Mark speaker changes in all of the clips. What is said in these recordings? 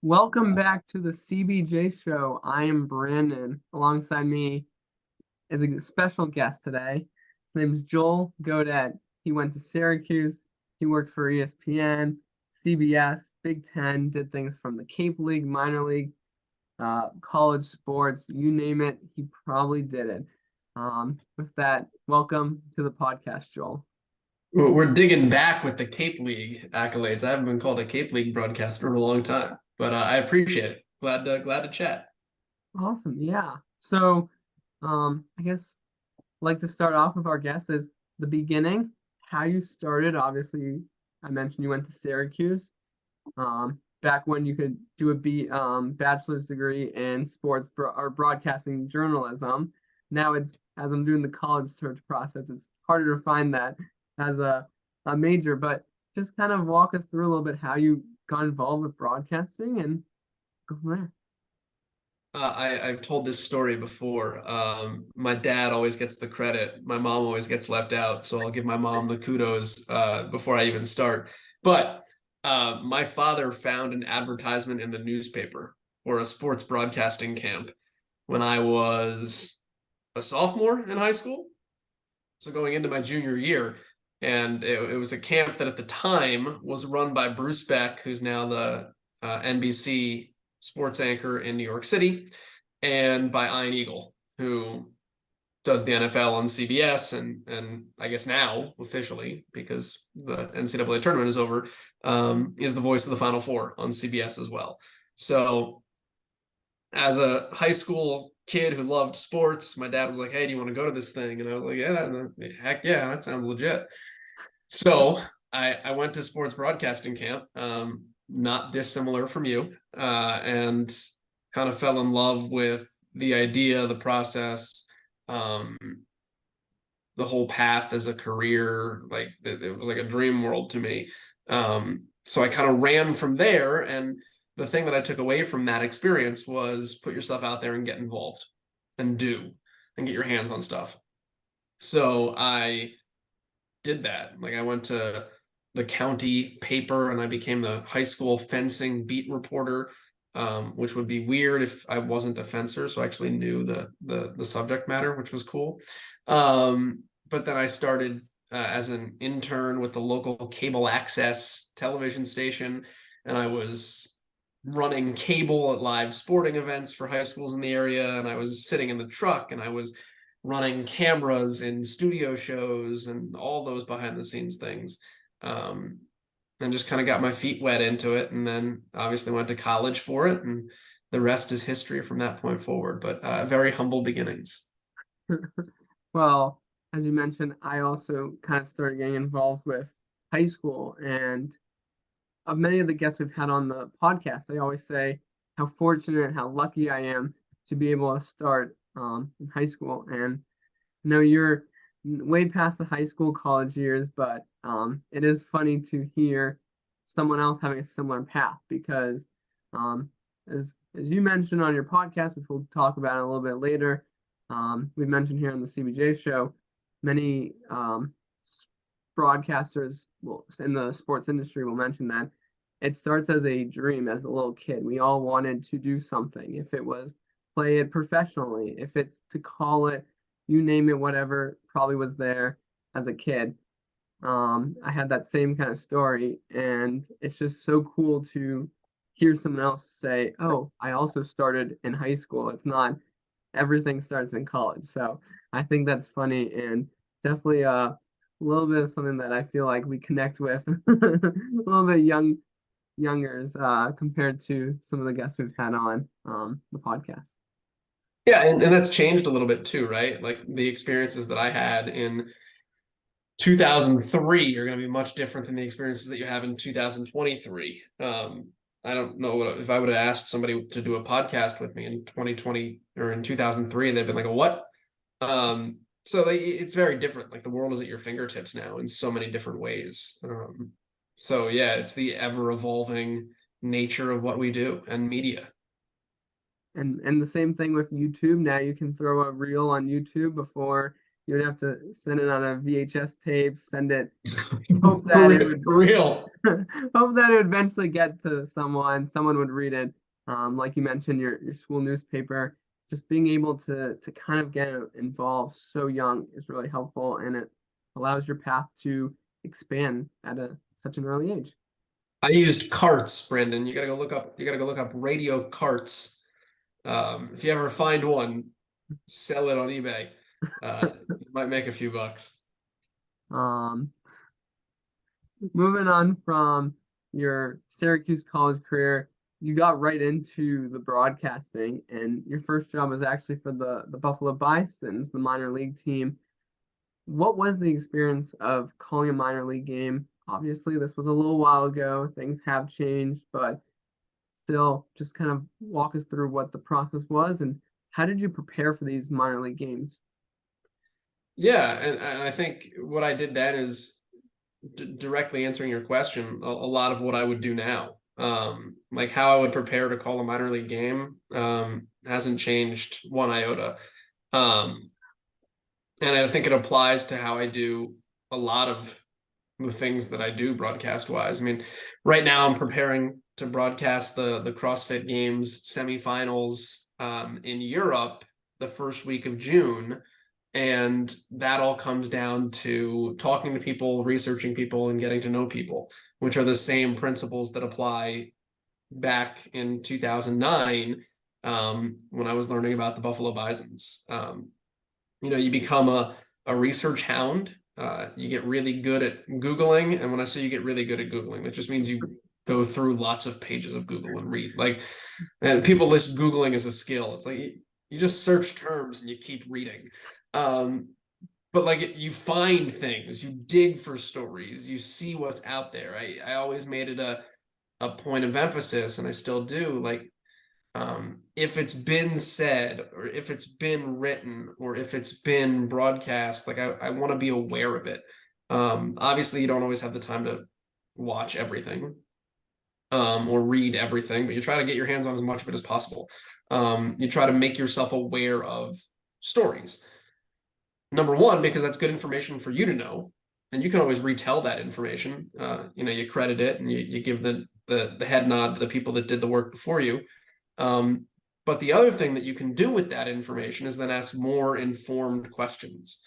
Speaker 1: Welcome back to the CBJ Show. I am Brandon. Alongside me is a special guest today. His name is Joel Godett. He went to Syracuse. He worked for ESPN, CBS, Big Ten, did things from the Cape League, minor league, college sports, you name it, he probably did it. With that, welcome to the podcast, Joel.
Speaker 2: We're digging back with the Cape League accolades. I haven't been called a Cape League broadcaster in a long time, but I appreciate it. Glad to chat.
Speaker 1: Awesome. Yeah. So, I guess I'd like to start off with our guest is the beginning, how you started. Obviously, I mentioned you went to Syracuse. Back when you could do bachelor's degree in or broadcasting journalism. Now as I'm doing the college search process, it's harder to find that as a major, but just kind of walk us through a little bit how you got involved with broadcasting and go from there.
Speaker 2: I've told this story before. My dad always gets the credit. My mom always gets left out. So I'll give my mom the kudos before I even start. But my father found an advertisement in the newspaper for a sports broadcasting camp when I was a sophomore in high school. So going into my junior year. And it was a camp that at the time was run by Bruce Beck, who's now the NBC sports anchor in New York City, and by Ian Eagle, who does the NFL on CBS, and I guess now officially, because the NCAA tournament is over, is the voice of the Final Four on CBS as well. So as a high school kid who loved sports, my dad was like, "Hey, do you want to go to this thing?" And I was like, "Yeah, heck yeah, that sounds legit." So I went to sports broadcasting camp, not dissimilar from you, and kind of fell in love with the idea, the process, um, the whole path as a career. Like it was like a dream world to me. So I kind of ran from there, and the thing that I took away from that experience was put yourself out there and get involved and get your hands on stuff. So I did that. Like I went to the county paper and I became the high school fencing beat reporter, which would be weird if I wasn't a fencer. So I actually knew the subject matter, which was cool. But then I started as an intern with the local cable access television station, and I was running cable at live sporting events for high schools in the area, and I was sitting in the truck, and I was running cameras in studio shows and all those behind the scenes things. Um, and just kind of got my feet wet into it, and then obviously went to college for it, and the rest is history from that point forward. But very humble beginnings.
Speaker 1: Well, as you mentioned, I also kind of started getting involved with high school, and of many of the guests we've had on the podcast, they always say how fortunate, how lucky I am to be able to start in high school. And I know you're way past the high school college years, but it is funny to hear someone else having a similar path because um, as you mentioned on your podcast, which we'll talk about in a little bit later, we mentioned here on the CBJ show, many broadcasters will in the sports industry will mention that it starts as a dream as a little kid. We all wanted to do something. If it was play it professionally, if it's to call it, you name it, whatever probably was there as a kid. I had that same kind of story, and it's just so cool to hear someone else say, "Oh, I also started in high school." It's not everything starts in college. So I think that's funny and definitely a little bit of something that I feel like we connect with a little bit youngers compared to some of the guests we've had on the podcast.
Speaker 2: Yeah, and that's changed a little bit too, right? Like the experiences that I had in 2003 are going to be much different than the experiences that you have in 2023. I don't know if I would have asked somebody to do a podcast with me in 2020 or in 2003, they've been like, "What?" So it's very different. Like the world is at your fingertips now in so many different ways. So yeah, it's the ever evolving nature of what we do and media.
Speaker 1: And the same thing with YouTube. Now you can throw a reel on YouTube before You would have to send it on a VHS tape, send it, hope
Speaker 2: For
Speaker 1: that it
Speaker 2: real,
Speaker 1: would
Speaker 2: for real.
Speaker 1: hope that it would eventually get to someone would read it. Like you mentioned, your school newspaper, just being able to kind of get involved so young is really helpful, and it allows your path to expand at such an early age.
Speaker 2: I used carts, Brandon. You gotta go look up. You gotta go look up radio carts. If you ever find one, sell it on eBay. You might make a few bucks.
Speaker 1: Um, Moving on from your Syracuse college career, you got right into the broadcasting, and your first job was actually for the Buffalo Bisons, the minor league team. What was the experience of calling a minor league game? Obviously, this was a little while ago. Things have changed, but still, just kind of walk us through what the process was and how did you prepare for these minor league games?
Speaker 2: Yeah, and I think what I did then is directly answering your question, a lot of what I would do now. Like how I would prepare to call a minor league game hasn't changed one iota. Um, and I think it applies to how I do a lot of the things that I do broadcast wise. I mean, right now I'm preparing to broadcast the CrossFit Games semifinals in Europe the first week of June. And that all comes down to talking to people, researching people, and getting to know people, which are the same principles that apply back in 2009 when I was learning about the Buffalo Bisons. You become a research hound. You get really good at Googling. And when I say you get really good at Googling, that just means you go through lots of pages of Google and read. Like, and people list Googling as a skill. It's like you just search terms and you keep reading. But like you find things, you dig for stories, you see what's out there. I always made it a point of emphasis, and I still do, like if it's been said or if it's been written or if it's been broadcast, like I want to be aware of it. Obviously you don't always have the time to watch everything or read everything, but you try to get your hands on as much of it as possible. You try to make yourself aware of stories. Number one, because that's good information for you to know, and you can always retell that information. You credit it and you give the head nod to the people that did the work before you. But the other thing that you can do with that information is then ask more informed questions.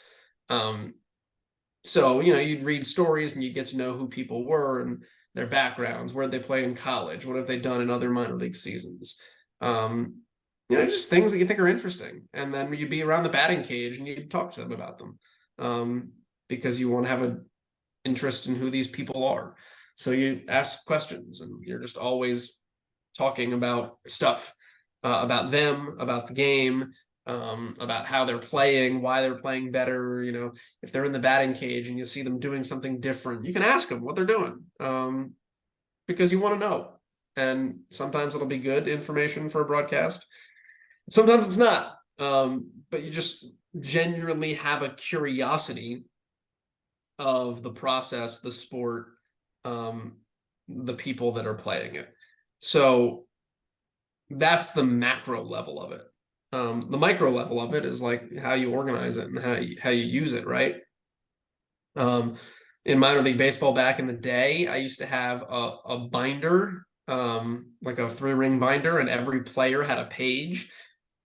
Speaker 2: So, you'd read stories and you get to know who people were and their backgrounds, where they play in college, what have they done in other minor league seasons. Just things that you think are interesting. And then you'd be around the batting cage and you'd talk to them about them because you want to have an interest in who these people are. So you ask questions and you're just always talking about stuff, about them, about the game, about how they're playing, why they're playing better. If they're in the batting cage and you see them doing something different, you can ask them what they're doing because you want to know. And sometimes it'll be good information for a broadcast. Sometimes it's not, but you just genuinely have a curiosity of the process, the sport, the people that are playing it. So that's the macro level of it. The micro level of it is like how you organize it and how you use it, right? In minor league baseball back in the day, I used to have a binder, like a 3-ring binder, and every player had a page.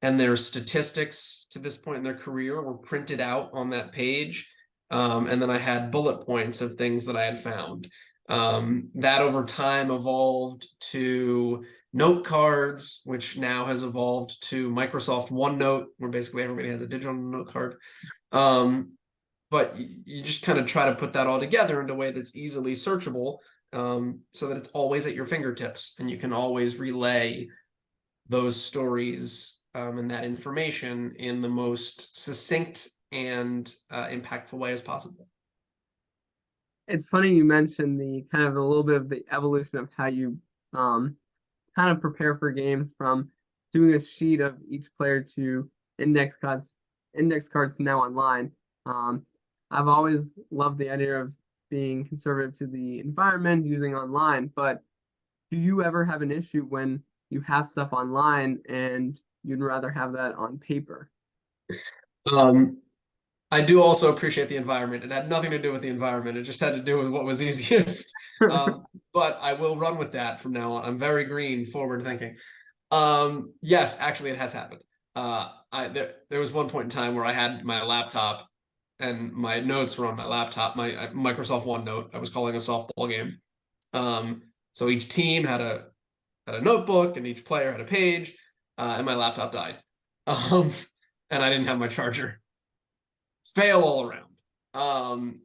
Speaker 2: And their statistics to this point in their career were printed out on that page. And then I had bullet points of things that I had found. That over time evolved to note cards, which now has evolved to Microsoft OneNote, where basically everybody has a digital note card. But you just kind of try to put that all together in a way that's easily searchable so that it's always at your fingertips and you can always relay those stories and that information in the most succinct and impactful way as possible.
Speaker 1: It's funny you mentioned the kind of a little bit of the evolution of how you kind of prepare for games, from doing a sheet of each player to index cards now online. I've always loved the idea of being conservative to the environment, using online, but do you ever have an issue when you have stuff online and you'd rather have that on paper?
Speaker 2: I do also appreciate the environment. It had nothing to do with the environment. It just had to do with what was easiest. But I will run with that from now on. I'm very green, forward thinking. Yes, actually, it has happened. There was one point in time where I had my laptop and my notes were on my laptop, my Microsoft OneNote. I was calling a softball game. So each team had a notebook and each player had a page, and my laptop died. And I didn't have my charger. Fail all around.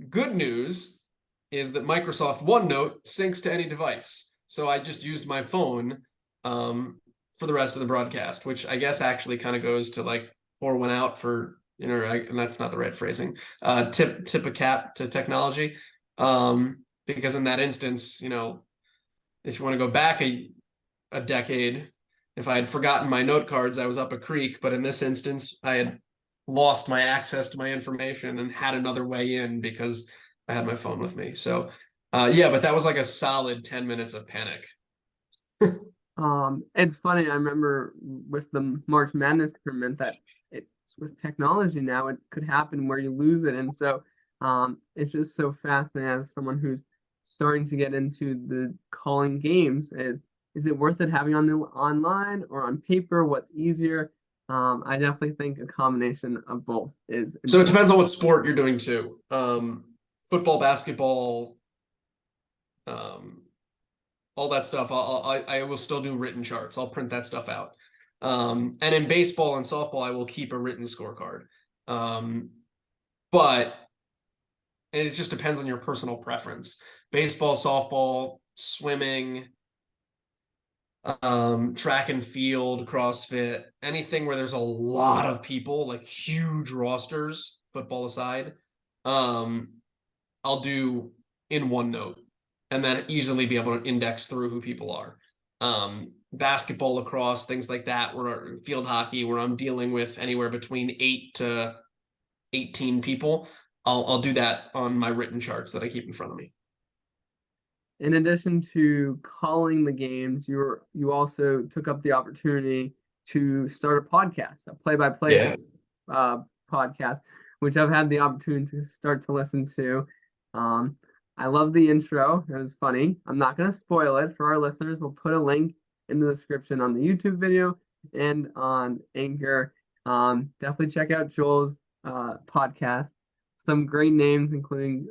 Speaker 2: Good news is that Microsoft OneNote syncs to any device. So I just used my phone for the rest of the broadcast, which I guess actually kind of goes to like pour one out for, and that's not the right phrasing, tip a cap to technology. Because in that instance, if you want to go back a decade, if I had forgotten my note cards, I was up a creek. But in this instance, I had lost my access to my information and had another way in because I had my phone with me. So, yeah, but that was like a solid 10 minutes of panic.
Speaker 1: It's funny. I remember with the March Madness tournament that it's with technology now, it could happen where you lose it. And so, it's just so fascinating as someone who's starting to get into the calling games. Is it worth it having on the online or on paper? What's easier? I definitely think a combination of both is
Speaker 2: So it
Speaker 1: important.
Speaker 2: depends on what sport you're doing too. Football, basketball, all that stuff. I will still do written charts. I'll print that stuff out. And in baseball and softball, I will keep a written scorecard. But it just depends on your personal preference. Baseball, softball, swimming, track and field, CrossFit, anything where there's a lot of people, like huge rosters, football aside, I'll do in OneNote and then easily be able to index through who people are. Basketball, lacrosse, things like that, where field hockey, where I'm dealing with anywhere between 8 to 18 people, I'll do that on my written charts that I keep in front of me.
Speaker 1: In addition to calling the games, you also took up the opportunity to start a podcast, a play-by-play podcast, which I've had the opportunity to start to listen to. I love the intro. It was funny. I'm not going to spoil it for our listeners. We'll put a link in the description on the YouTube video and on Anchor. Definitely check out Joel's podcast. Some great names, including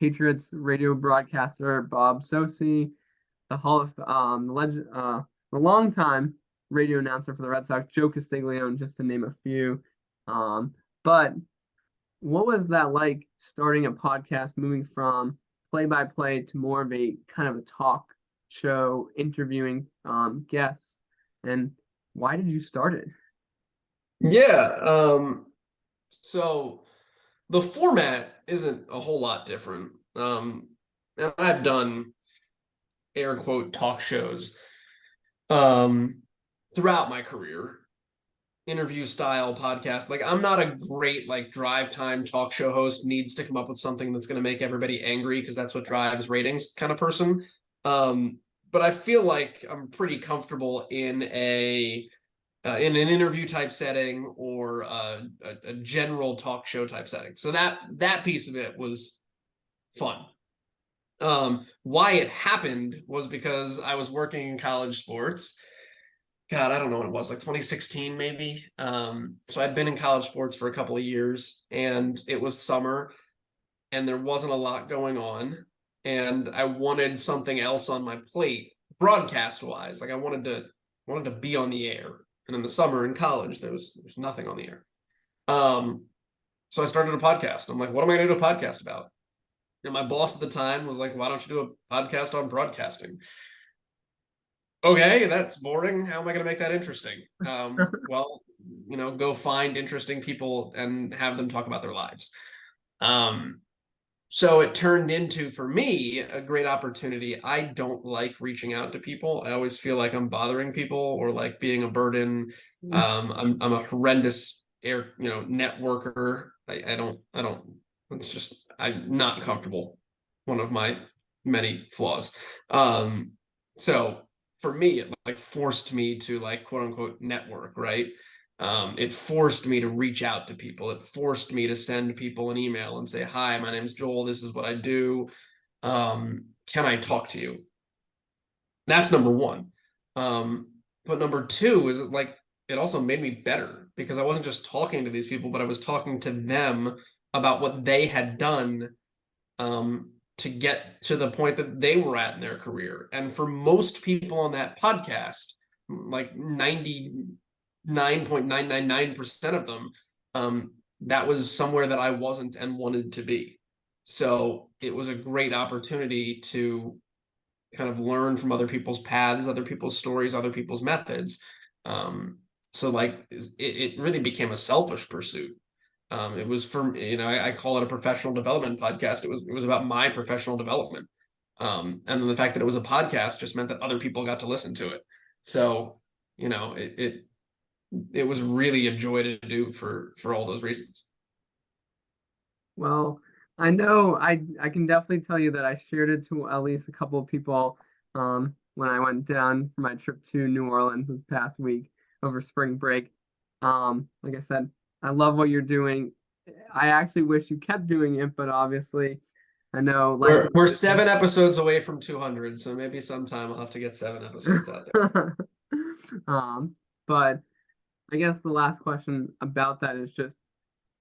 Speaker 1: Patriots radio broadcaster Bob Socci, the the longtime radio announcer for the Red Sox, Joe Castiglione, just to name a few. But what was that like starting a podcast, moving from play-by-play to more of a kind of a talk show, interviewing guests, and why did you start it?
Speaker 2: Yeah. So the format isn't a whole lot different. And I've done air quote talk shows throughout my career, interview style podcast. Like I'm not a great like drive time talk show host, needs to come up with something that's going to make everybody angry because that's what drives ratings kind of person. But I feel like I'm pretty comfortable in an interview type setting or a general talk show type setting. So that piece of it was fun. Why it happened was because I was working in college sports. God, I don't know what it was, like 2016 maybe. So I'd been in college sports for a couple of years, and it was summer, and there wasn't a lot going on, and I wanted something else on my plate, broadcast wise. Like I wanted to be on the air, and in the summer in college, there's nothing on the air. So I started a podcast. I'm like, what am I going to do a podcast about? And my boss at the time was like, why don't you do a podcast on broadcasting? Okay, that's boring. How am I going to make that interesting? Well, go find interesting people and have them talk about their lives. So it turned into, for me, a great opportunity. I don't like reaching out to people. I always feel like I'm bothering people or like being a burden. I'm a horrendous networker. I don't, it's just, I'm not comfortable. One of my many flaws. So for me, it like forced me to like quote unquote network, right? It forced me to reach out to people. It forced me to send people an email and say, hi, my name's Joel. This is what I do. Can I talk to you? That's number one. But number two is like, it also made me better because I wasn't just talking to these people, but I was talking to them about what they had done to get to the point that they were at in their career. And for most people on that podcast, like 99.999% of them, that was somewhere that I wasn't and wanted to be. So it was a great opportunity to kind of learn from other people's paths, other people's stories, other people's methods. So like it really became a selfish pursuit. It was for, I call it a professional development podcast. It was about my professional development. And then the fact that it was a podcast just meant that other people got to listen to it. So, it was really a joy to do for all those reasons.
Speaker 1: Well, I know I can definitely tell you that I shared it to at least a couple of people when I went down for my trip to New Orleans this past week over spring break. Like I said, I love what you're doing. I actually wish you kept doing it, but obviously I know like
Speaker 2: We're 7 episodes away from 200, so maybe sometime I'll have to get 7 episodes out there.
Speaker 1: But I guess the last question about that is just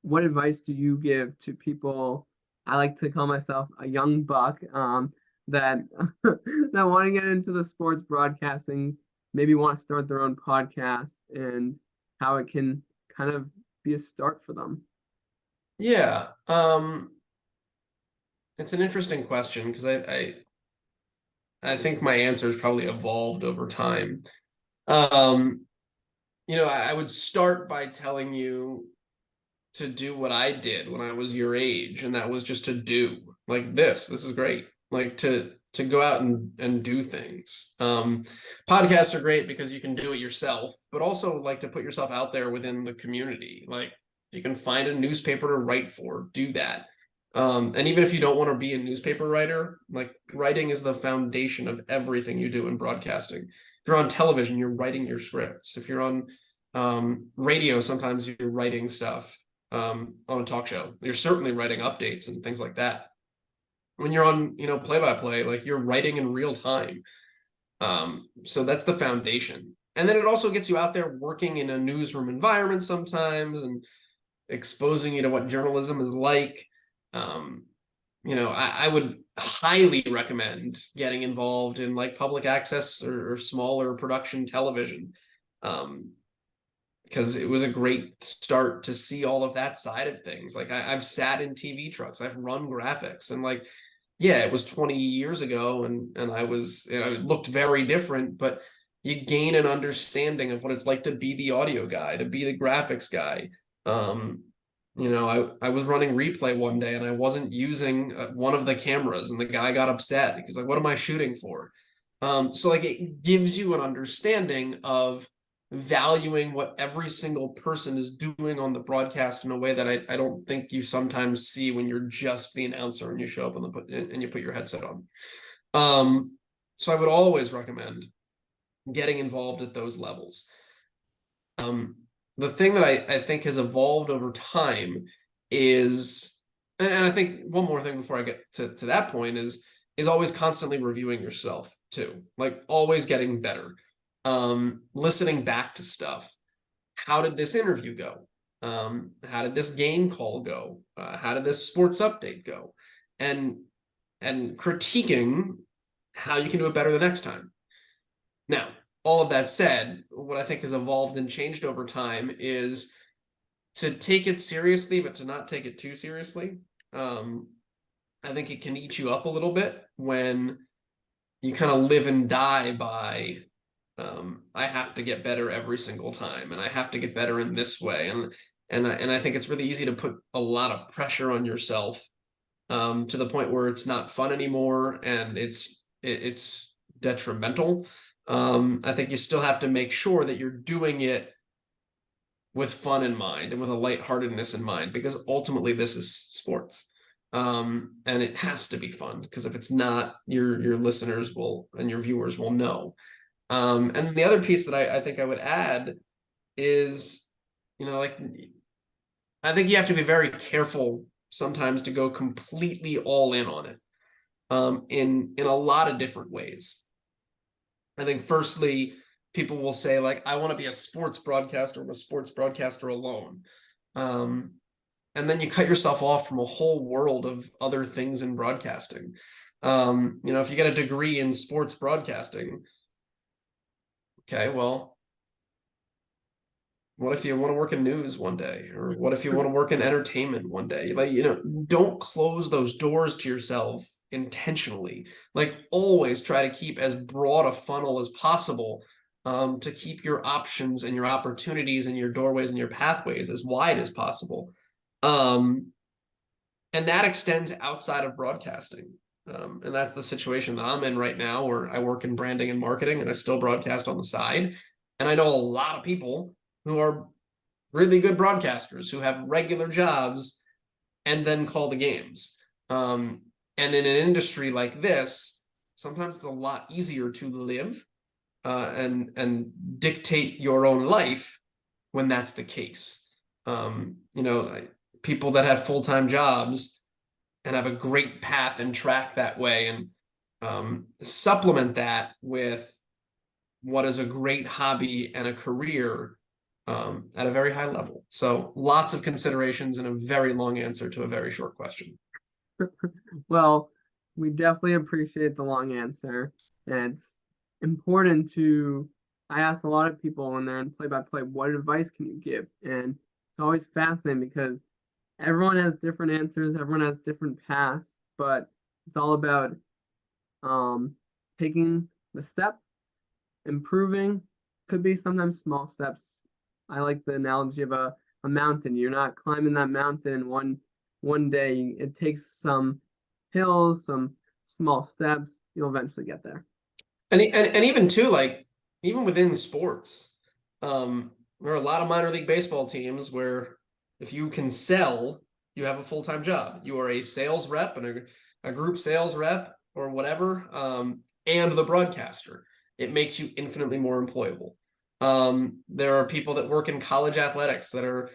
Speaker 1: what advice do you give to people? I like to call myself a young buck, that that want to get into the sports broadcasting, maybe want to start their own podcast, and how it can kind of be a start for them.
Speaker 2: Yeah. It's an interesting question because I think my answers probably evolved over time. I would start by telling you to do what I did when I was your age, and that was just to do like this. This is great. Like to go out and do things. Podcasts are great because you can do it yourself, but also like to put yourself out there within the community. Like if you can find a newspaper to write for, do that. And even if you don't want to be a newspaper writer, like writing is the foundation of everything you do in broadcasting. If you're on television, you're writing your scripts. If you're on radio, sometimes you're writing stuff on a talk show. You're certainly writing updates and things like that. When you're on, play-by-play, like you're writing in real time. So that's the foundation. And then it also gets you out there working in a newsroom environment sometimes and exposing you to what journalism is like. I would highly recommend getting involved in like public access or smaller production television. Because it was a great start to see all of that side of things. Like I've sat in TV trucks, I've run graphics, and like, yeah, it was 20 years ago, and I was, it looked very different, but you gain an understanding of what it's like to be the audio guy, to be the graphics guy. I was running replay one day and I wasn't using one of the cameras, and the guy got upset because like, what am I shooting for? So like it gives you an understanding of valuing what every single person is doing on the broadcast in a way that I don't think you sometimes see when you're just the announcer and you show up and you put your headset on. So I would always recommend getting involved at those levels. The thing that I think has evolved over time is, and I think one more thing before I get to that point is always constantly reviewing yourself too, like always getting better. Listening back to stuff. How did this interview go? How did this game call go? How did this sports update go? And critiquing how you can do it better the next time. Now, all of that said, what I think has evolved and changed over time is to take it seriously, but to not take it too seriously. I think it can eat you up a little bit when you kind of live and die by I have to get better every single time, and I have to get better in this way, and I think it's really easy to put a lot of pressure on yourself to the point where it's not fun anymore, and it's detrimental. I think you still have to make sure that you're doing it with fun in mind and with a lightheartedness in mind, because ultimately this is sports. And it has to be fun, because if it's not, your listeners will and your viewers will know. And the other piece that I think I would add is like I think you have to be very careful sometimes to go completely all in on it, in a lot of different ways. I think firstly, people will say like, I want to be a sports broadcaster. I'm a sports broadcaster alone. And then you cut yourself off from a whole world of other things in broadcasting. If you get a degree in sports broadcasting, okay, well, what if you want to work in news one day? Or what if you want to work in entertainment one day? Like, don't close those doors to yourself intentionally. Like, always try to keep as broad a funnel as possible, to keep your options and your opportunities and your doorways and your pathways as wide as possible. And that extends outside of broadcasting. And that's the situation that I'm in right now, where I work in branding and marketing and I still broadcast on the side. And I know a lot of people who are really good broadcasters who have regular jobs and then call the games. And in an industry like this, sometimes it's a lot easier to live and dictate your own life when that's the case. People that have full-time jobs and have a great path and track that way, and supplement that with what is a great hobby and a career at a very high level. So lots of considerations and a very long answer to a very short question.
Speaker 1: Well, we definitely appreciate the long answer. And it's important I ask a lot of people when they're in play-by-play, what advice can you give? And it's always fascinating because everyone has different answers, everyone has different paths, but it's all about taking the step, improving. Could be sometimes small steps. I like the analogy of a mountain. You're not climbing that mountain one day. It takes some hills, some small steps. You'll eventually get there.
Speaker 2: And even too, like, even within sports, there are a lot of minor league baseball teams where if you can sell, you have a full-time job. You are a sales rep and a group sales rep or whatever, and the broadcaster. It makes you infinitely more employable. There are people that work in college athletics that are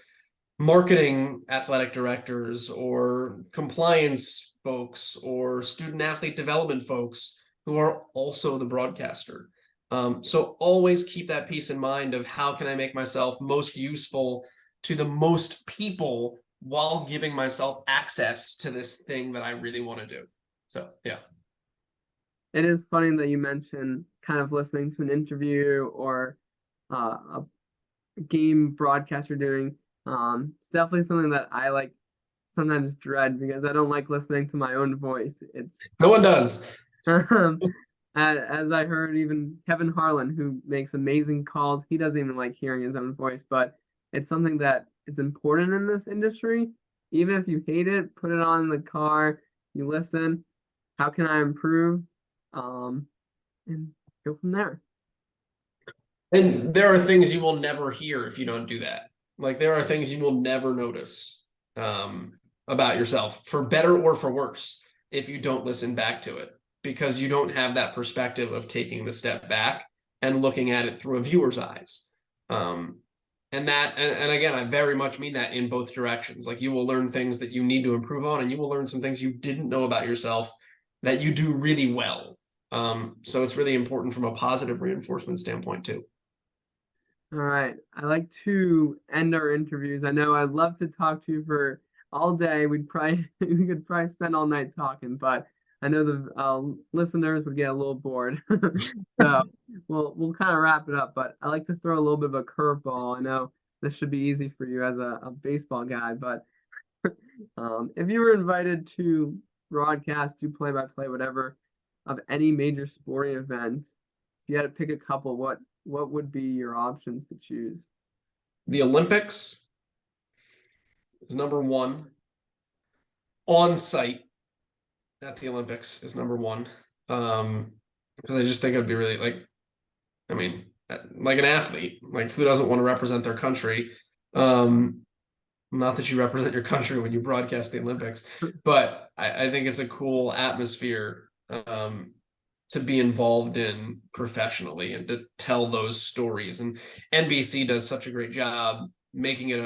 Speaker 2: marketing athletic directors or compliance folks or student athlete development folks who are also the broadcaster. So always keep that piece in mind of how can I make myself most useful to the most people while giving myself access to this thing that I really want to do. So, yeah.
Speaker 1: It is funny that you mentioned kind of listening to an interview or a game broadcast you're doing. It's definitely something that I like sometimes dread because I don't like listening to my own voice.
Speaker 2: No one does.
Speaker 1: As I heard, even Kevin Harlan, who makes amazing calls, he doesn't even like hearing his own voice, but it's something that it's important in this industry. Even if you hate it, put it on in the car, you listen. How can I improve? And go from there.
Speaker 2: And there are things you will never hear if you don't do that. Like, there are things you will never notice about yourself, for better or for worse, if you don't listen back to it, because you don't have that perspective of taking the step back and looking at it through a viewer's eyes. And again, I very much mean that in both directions. Like, you will learn things that you need to improve on, and you will learn some things you didn't know about yourself that you do really well. So it's really important from a positive reinforcement standpoint too.
Speaker 1: All right. I like to end our interviews. I know I'd love to talk to you for all day. We could probably spend all night talking, but I know the listeners would get a little bored. So we'll kind of wrap it up. But I like to throw a little bit of a curveball. I know this should be easy for you as a baseball guy, but if you were invited to broadcast, do play-by-play, whatever, of any major sporting event, if you had to pick a couple, what would be your options to choose?
Speaker 2: The Olympics is number one. On site at the Olympics is number one. Because I just think it'd be really, like, I mean, like an athlete, like, who doesn't want to represent their country? Not that you represent your country when you broadcast the Olympics, but I think it's a cool atmosphere to be involved in professionally and to tell those stories. And NBC does such a great job making it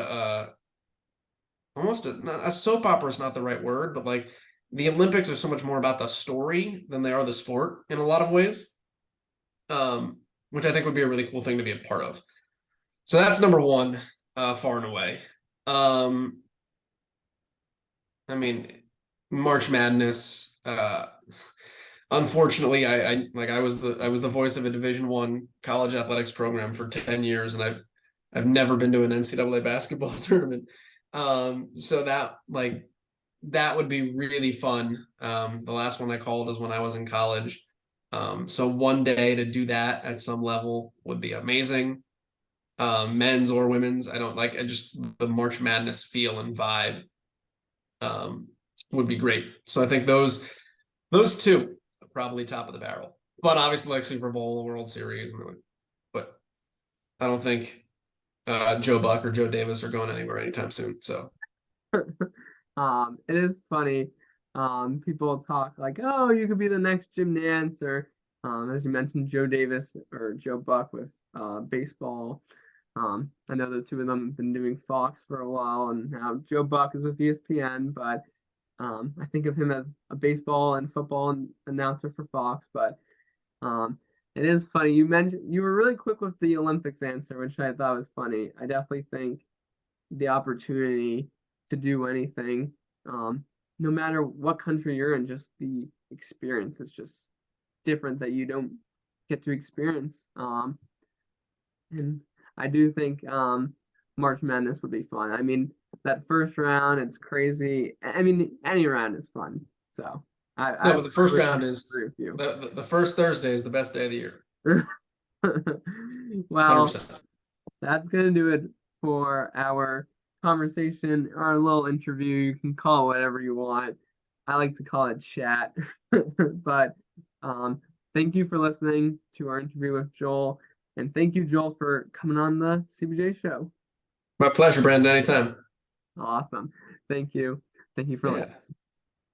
Speaker 2: almost a soap opera is not the right word, but like the Olympics are so much more about the story than they are the sport in a lot of ways, which I think would be a really cool thing to be a part of. So that's number one, far and away. I mean, March Madness. Unfortunately, I was the voice of a Division I college athletics program for 10 years, and I've never been to an NCAA basketball tournament. So that would be really fun. The last one I called is when I was in college. So one day to do that at some level would be amazing. Men's or women's, I just the March Madness feel and vibe would be great. So I think those two are probably top of the barrel. But obviously like Super Bowl, World Series, but I don't think Joe Buck or Joe Davis are going anywhere anytime soon. So
Speaker 1: it is funny. People talk like, oh, you could be the next Jim Nance, or as you mentioned, Joe Davis or Joe Buck with baseball. I know the two of them have been doing Fox for a while, and now Joe Buck is with ESPN, but I think of him as a baseball and football announcer for Fox. But it is funny. You were really quick with the Olympics answer, which I thought was funny. I definitely think the opportunity to do anything, no matter what country you're in, just the experience is just different that you don't get to experience. And I do think March Madness would be fun. I mean, that first round, it's crazy. I mean, any round is fun. So
Speaker 2: but the first round is
Speaker 1: agree with you.
Speaker 2: The first Thursday is the best day of the year.
Speaker 1: Well,
Speaker 2: 100%.
Speaker 1: that's gonna do it for our conversation, our little interview. You can call it whatever you want. I like to call it chat. But thank you for listening to our interview with Joel. And thank you, Joel, for coming on the CBJ show.
Speaker 2: My pleasure, Brandon. Anytime.
Speaker 1: Awesome. Thank you. Thank you for listening.